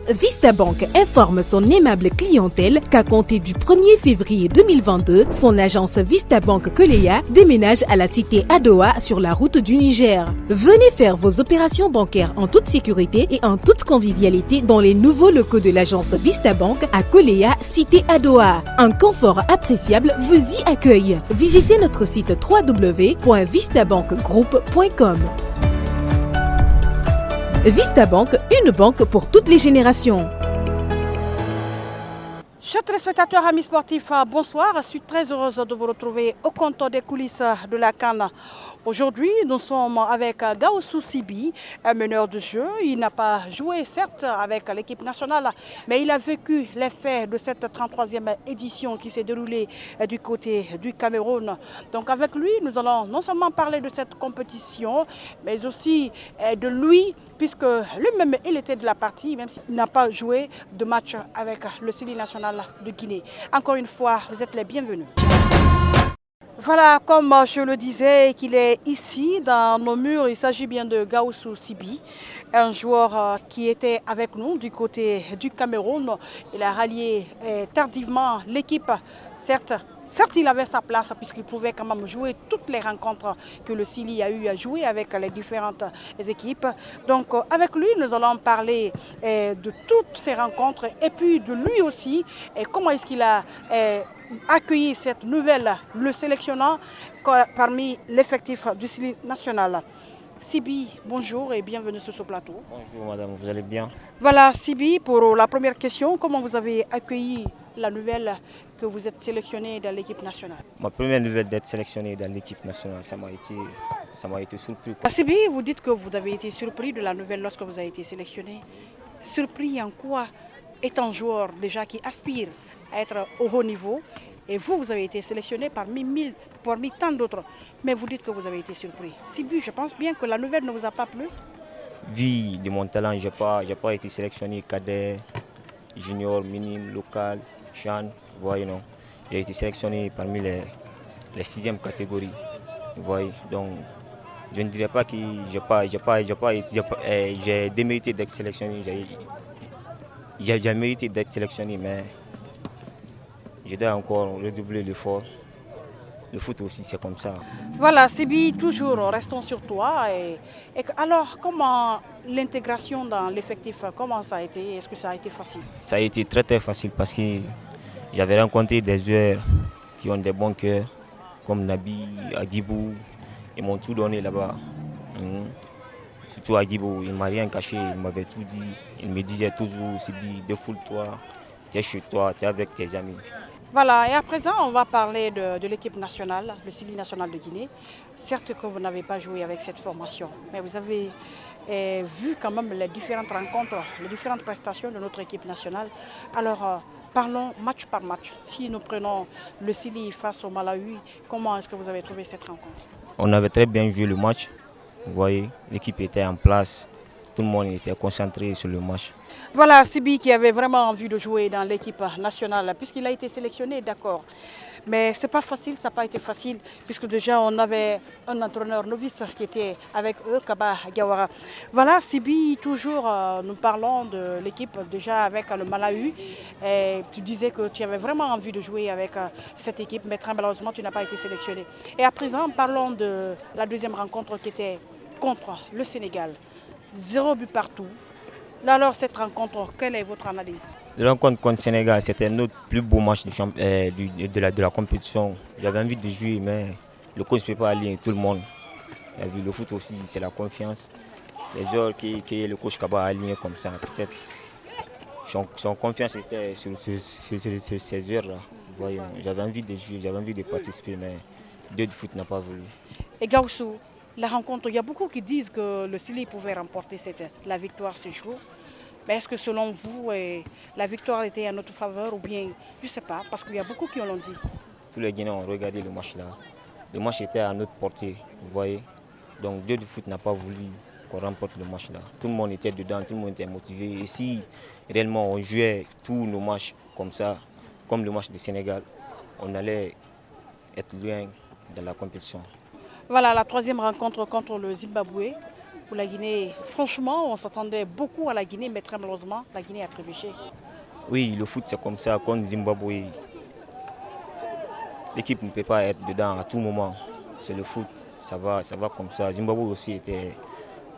Vista Bank informe son aimable clientèle qu'à compter du 1er février 2022, son agence Vista Bank Koleya déménage à la cité Adowa sur la route du Niger. Venez faire vos opérations bancaires en toute sécurité et en toute convivialité dans les nouveaux locaux de l'agence Vista Bank à Koleya, cité Adowa. Un confort appréciable vous y accueille. Visitez notre site www.vistabankgroup.com. Vista Bank, une banque pour toutes les générations. Chers téléspectateurs, amis sportifs, bonsoir. Je suis très heureuse de vous retrouver au comptoir des coulisses de la CAN. Aujourd'hui, nous sommes avec Gaoussou Sibi, un meneur de jeu. Il n'a pas joué, certes, avec l'équipe nationale, mais il a vécu les faits de cette 33e édition qui s'est déroulée du côté du Cameroun. Donc avec lui, nous allons non seulement parler de cette compétition, mais aussi de lui, puisque lui-même, il était de la partie, même s'il n'a pas joué de match avec le Sili national de Guinée. Encore une fois, vous êtes les bienvenus. Voilà, comme je le disais, qu'il est ici dans nos murs, il s'agit bien de Gaoussou Sibi, un joueur qui était avec nous du côté du Cameroun. Il a rallié tardivement l'équipe, certes, il avait sa place puisqu'il pouvait quand même jouer toutes les rencontres que le Sili a eu à jouer avec les différentes équipes. Donc avec lui, nous allons parler de toutes ces rencontres et puis de lui aussi, et comment est-ce qu'il a accueilli cette nouvelle, le sélectionnant parmi l'effectif du Sili national. Sibi, bonjour et bienvenue sur ce plateau. Bonjour madame, vous allez bien? Voilà Sibi, pour la première question, comment vous avez accueilli la nouvelle que vous êtes sélectionné dans l'équipe nationale? Ma première nouvelle d'être sélectionné dans l'équipe nationale, ça m'a été surpris. Sibi, vous dites que vous avez été surpris de la nouvelle lorsque vous avez été sélectionné. Surpris en quoi? Étant joueur déjà qui aspire à être au haut niveau, et vous avez été sélectionné parmi tant d'autres, mais vous dites que vous avez été surpris. Sibi, je pense bien que la nouvelle ne vous a pas plu. Vu de mon talent, je n'ai pas été sélectionné cadet, junior, minime, local, chan, voyez non. J'ai été sélectionné parmi les 6e catégories, voyez. Donc, je ne dirais pas que j'ai démérité d'être sélectionné. J'ai mérité d'être sélectionné, mais je dois encore redoubler l'effort. Le foot aussi, c'est comme ça. Voilà, Sibi, toujours restons sur toi. Alors, comment l'intégration dans l'effectif, comment ça a été? Est-ce que ça a été facile? Ça a été très très facile parce que j'avais rencontré des joueurs qui ont des bons cœurs, comme Nabi, Agibou. Ils m'ont tout donné là-bas. Surtout Agibou, il ne m'a rien caché, il m'avait tout dit. Il me disait toujours, Sibi, défoule-toi, tu es chez toi, tu es avec tes amis. Voilà, et à présent, on va parler de l'équipe nationale, le Sili national de Guinée. Certes que vous n'avez pas joué avec cette formation, mais vous avez vu quand même les différentes rencontres, les différentes prestations de notre équipe nationale. Alors, parlons match par match. Si nous prenons le Sili face au Malawi, comment est-ce que vous avez trouvé cette rencontre? On avait très bien joué le match. Vous voyez, l'équipe était en place. Tout le monde était concentré sur le match. Voilà, Sibi qui avait vraiment envie de jouer dans l'équipe nationale, puisqu'il a été sélectionné, d'accord. Mais ce n'est pas facile, ça n'a pas été facile, puisque déjà on avait un entraîneur novice qui était avec eux, Kaba Gawara. Voilà, Sibi, toujours nous parlons de l'équipe déjà avec le Malawi. Et tu disais que tu avais vraiment envie de jouer avec cette équipe, mais très malheureusement tu n'as pas été sélectionné. Et à présent, parlons de la deuxième rencontre qui était contre le Sénégal. 0 but partout. Alors cette rencontre, quelle est votre analyse? La rencontre contre le Sénégal, c'était notre plus beau match de la compétition. J'avais envie de jouer, mais le coach ne peut pas aligner tout le monde. Le foot aussi, c'est la confiance. Les joueurs que le coach Kaba a aligné comme ça, peut-être son confiance était sur ces joueurs-là. J'avais envie de jouer, j'avais envie de participer, mais Dieu du foot n'a pas voulu. Et Gaoussou, la rencontre, il y a beaucoup qui disent que le Sili pouvait remporter la victoire ce jour. Mais est-ce que selon vous, la victoire était en notre faveur ou bien, je ne sais pas, parce qu'il y a beaucoup qui l'ont dit. Tous les Guinéens ont regardé le match là. Le match était à notre portée, vous voyez. Donc Dieu du foot n'a pas voulu qu'on remporte le match là. Tout le monde était dedans, tout le monde était motivé. Et si réellement on jouait tous nos matchs comme ça, comme le match du Sénégal, on allait être loin dans la compétition. Voilà la troisième rencontre contre le Zimbabwe. pour la Guinée. Franchement, on s'attendait beaucoup à la Guinée, mais très malheureusement, la Guinée a trébuché. Oui, le foot c'est comme ça, contre Zimbabwe. L'équipe ne peut pas être dedans à tout moment. C'est le foot, ça va comme ça. Zimbabwe aussi était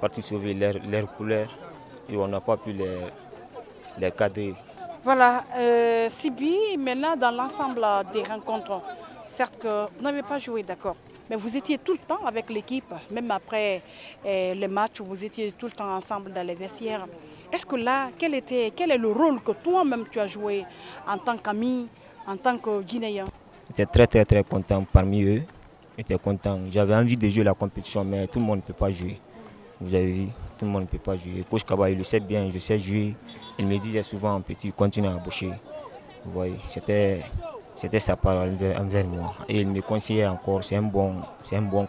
parti sauver leur couleur et on n'a pas pu les cadrer. Voilà, Sibi, maintenant dans l'ensemble des rencontres, certes que vous n'avez pas joué, d'accord, mais vous étiez tout le temps avec l'équipe, même après les matchs, vous étiez tout le temps ensemble dans les vestiaires. Est-ce que là, quel est le rôle que toi-même tu as joué en tant qu'ami, en tant que Guinéen? J'étais très content parmi eux. J'étais content. J'avais envie de jouer la compétition, mais tout le monde ne peut pas jouer. Vous avez vu, tout le monde ne peut pas jouer. Coach Kaba, il le sait bien, je sais jouer. Il me disait souvent, petit, continue à embaucher. Vous voyez, c'était sa parole envers moi. Et il me conseillait encore, c'est un bon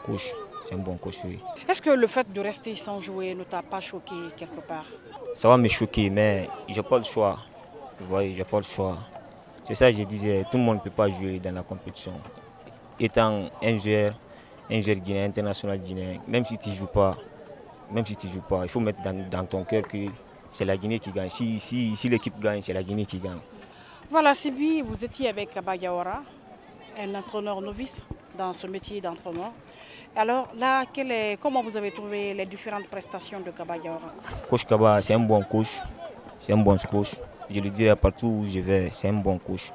coach. C'est un bon coach, oui. Est-ce que le fait de rester sans jouer ne t'a pas choqué quelque part? Ça va me choquer, mais je n'ai pas le choix. Vous voyez, je n'ai pas le choix. C'est ça que je disais, tout le monde ne peut pas jouer dans la compétition. Étant un joueur guinéen, international guinéen, même si tu ne joues pas, il faut mettre dans ton cœur que c'est la Guinée qui gagne. Si l'équipe gagne, c'est la Guinée qui gagne. Voilà, Sibi, vous étiez avec Kaba Diawara, un entraîneur novice dans ce métier d'entraîneur. Alors là, comment vous avez trouvé les différentes prestations de Kaba Diawara? Coach Kaba, c'est un bon coach. C'est un bon coach. Je le dirai partout où je vais, c'est un bon coach.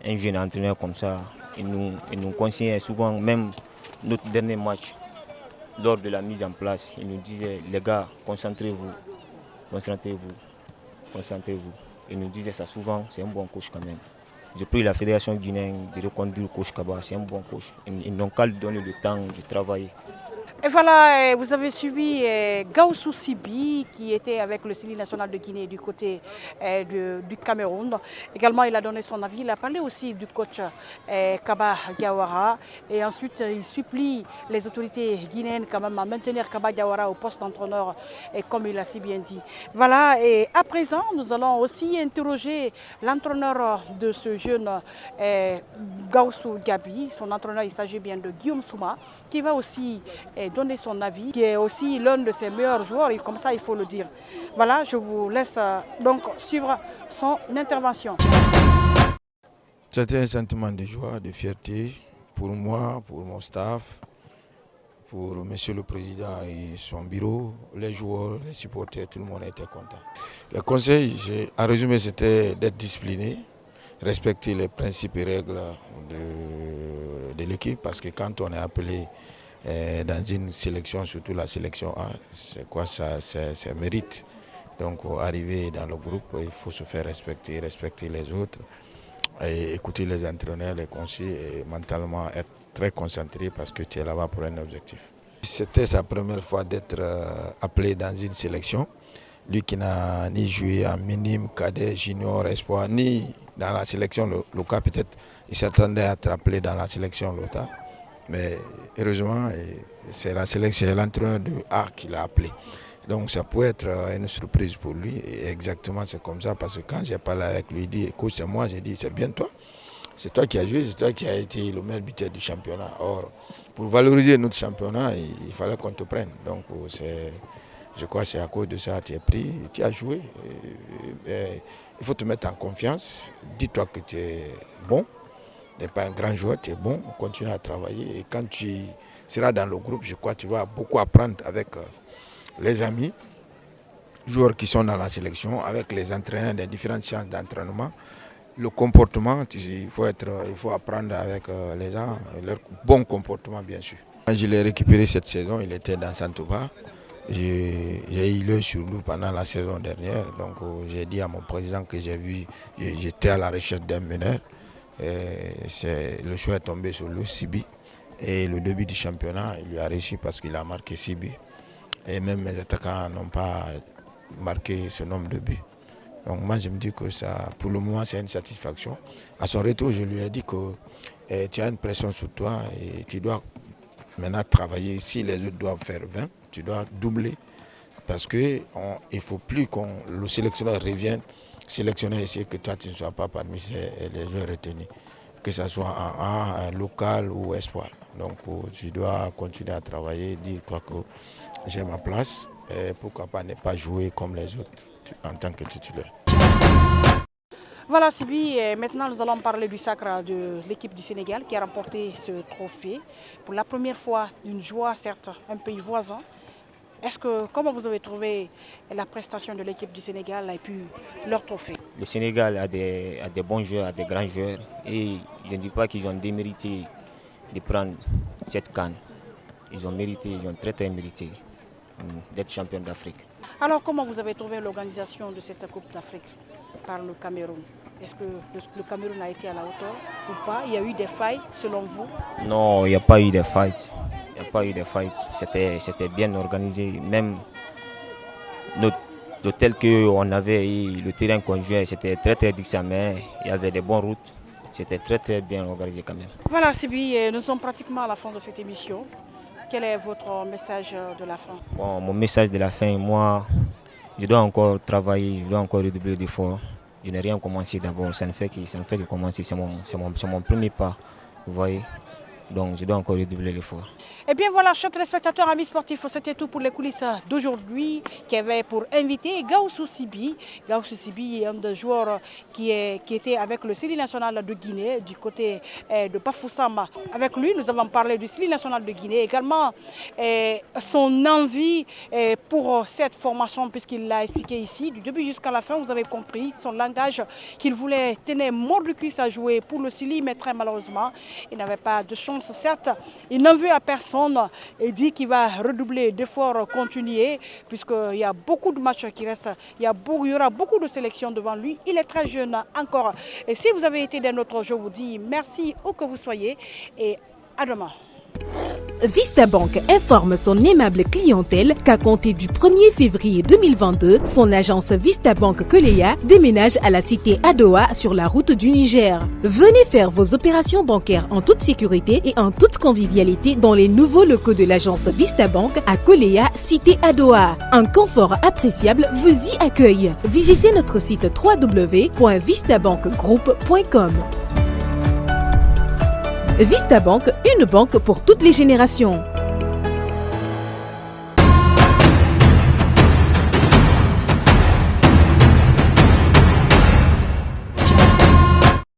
Un jeune entraîneur comme ça, il nous conseillait souvent, même notre dernier match, lors de la mise en place, il nous disait, les gars, concentrez-vous. Il nous disait ça souvent, c'est un bon coach quand même. Je prie la fédération guinéenne de reconduire le coach Kaba, c'est un bon coach. Ils n'ont qu'à lui donner le temps de travailler. Et voilà, vous avez suivi Gaussou Sibi qui était avec le CELI national de Guinée du côté du Cameroun. Également, il a donné son avis. Il a parlé aussi du coach Kaba Diawara. Et ensuite, il supplie les autorités guinéennes quand même à maintenir Kaba Diawara au poste d'entraîneur, comme il a si bien dit. Voilà, et à présent, nous allons aussi interroger l'entraîneur de ce jeune Gaussou Gabi. Son entraîneur, il s'agit bien de Guillaume Souma, qui va aussi donner son avis, qui est aussi l'un de ses meilleurs joueurs, et comme ça il faut le dire. Voilà, je vous laisse donc suivre son intervention. C'était un sentiment de joie, de fierté pour moi, pour mon staff, pour Monsieur le Président et son bureau, les joueurs, les supporters, tout le monde était content. Le conseil, en résumé, c'était d'être discipliné, respecter les principes et règles de l'équipe, parce que quand on est appelé dans une sélection, surtout la sélection A, c'est quoi ça, c'est mérite. Donc arriver dans le groupe, il faut se faire respecter les autres, et écouter les entraîneurs, les conseils, et mentalement être très concentré parce que tu es là-bas pour un objectif. C'était sa première fois d'être appelé dans une sélection. Lui qui n'a ni joué en minime, cadet, junior, espoir, ni dans la sélection locale, peut-être il s'attendait à être appelé dans la sélection locale. Mais heureusement, c'est l'entraîneur de A qui l'a appelé. Donc ça peut être une surprise pour lui. Et exactement, c'est comme ça. Parce que quand j'ai parlé avec lui, il dit, écoute, c'est moi, j'ai dit, c'est bien toi. C'est toi qui as joué, c'est toi qui as été le meilleur buteur du championnat. Or, pour valoriser notre championnat, il fallait qu'on te prenne. Donc je crois que c'est à cause de ça que tu es pris, tu as joué. Il faut te mettre en confiance. Dis-toi que tu es bon. Tu n'es pas un grand joueur, tu es bon, continue à travailler. Et quand tu seras dans le groupe, je crois que tu vas beaucoup apprendre avec les amis, joueurs qui sont dans la sélection, avec les entraîneurs des différentes séances d'entraînement. Le comportement, il faut apprendre avec les gens, leur bon comportement bien sûr. Quand je l'ai récupéré cette saison, il était dans Santouba. J'ai eu l'œil sur lui pendant la saison dernière. Donc j'ai dit à mon président que j'étais à la recherche d'un meneur. Le choix est tombé sur le Sibi. Et le début du championnat, il lui a réussi parce qu'il a marqué 6 buts. Et même mes attaquants n'ont pas marqué ce nombre de buts. Donc moi je me dis que ça, pour le moment, c'est une satisfaction. À son retour, je lui ai dit que tu as une pression sur toi et tu dois maintenant travailler. Si les autres doivent faire 20, tu dois doubler. Parce qu'il ne faut plus que le sélectionneur revienne sélectionner ici que toi tu ne sois pas parmi les joueurs retenus. que ce soit en A, un local ou espoir. Donc je dois continuer à travailler, dire quoi que j'ai ma place et pourquoi pas ne pas jouer comme les autres en tant que titulaire. Voilà Sibi, et maintenant nous allons parler du sacre de l'équipe du Sénégal qui a remporté ce trophée pour la première fois d'une joie, certes, un pays voisin. Comment vous avez trouvé la prestation de l'équipe du Sénégal et puis leur trophée? Le Sénégal a des bons joueurs, a des grands joueurs et je ne dis pas qu'ils ont démérité de prendre cette CAN. Ils ont très mérité d'être champions d'Afrique. Alors comment vous avez trouvé l'organisation de cette Coupe d'Afrique par le Cameroun? Est-ce que le Cameroun a été à la hauteur ou pas? Il y a eu des failles selon vous? Non, il n'y a pas eu de failles. C'était bien organisé. Même l'hôtel qu'on avait et le terrain qu'on jouait, c'était très difficile, mais il y avait des bonnes routes. C'était très bien organisé quand même. Voilà Sibi, nous sommes pratiquement à la fin de cette émission. Quel est votre message de la fin? Bon, mon message de la fin, moi, je dois encore travailler, je dois encore redoubler d'efforts. Je n'ai rien commencé d'abord, ça ne fait que commencer, c'est mon premier pas, vous voyez. Donc je dois encore redoubler l'effort. Et bien voilà, chers téléspectateurs, amis sportifs, c'était tout pour les coulisses d'aujourd'hui qui avait pour invité Gaoussou Sibi. Gaoussou Sibi est un des joueurs qui était avec le Syli national de Guinée du côté de Bafoussam. Avec lui, nous avons parlé du Syli national de Guinée, également son envie pour cette formation, puisqu'il l'a expliqué ici, du début jusqu'à la fin, vous avez compris son langage, qu'il voulait tenir mort du cuisse à jouer pour le Syli, mais très malheureusement, il n'avait pas de chance. Certes, il n'en veut à personne et dit qu'il va redoubler d'efforts, continuer, puisqu'il y a beaucoup de matchs qui restent, il y aura beaucoup de sélections devant lui. Il est très jeune encore. Et si vous avez été des nôtres, je vous dis merci où que vous soyez et à demain. Vista Bank informe son aimable clientèle qu'à compter du 1er février 2022, son agence Vista Bank Koleya déménage à la cité Adowa sur la route du Niger. Venez faire vos opérations bancaires en toute sécurité et en toute convivialité dans les nouveaux locaux de l'agence Vista Bank à Koleya, cité Adowa. Un confort appréciable vous y accueille. Visitez notre site www.vistabankgroup.com. Vista Bank, une banque pour toutes les générations.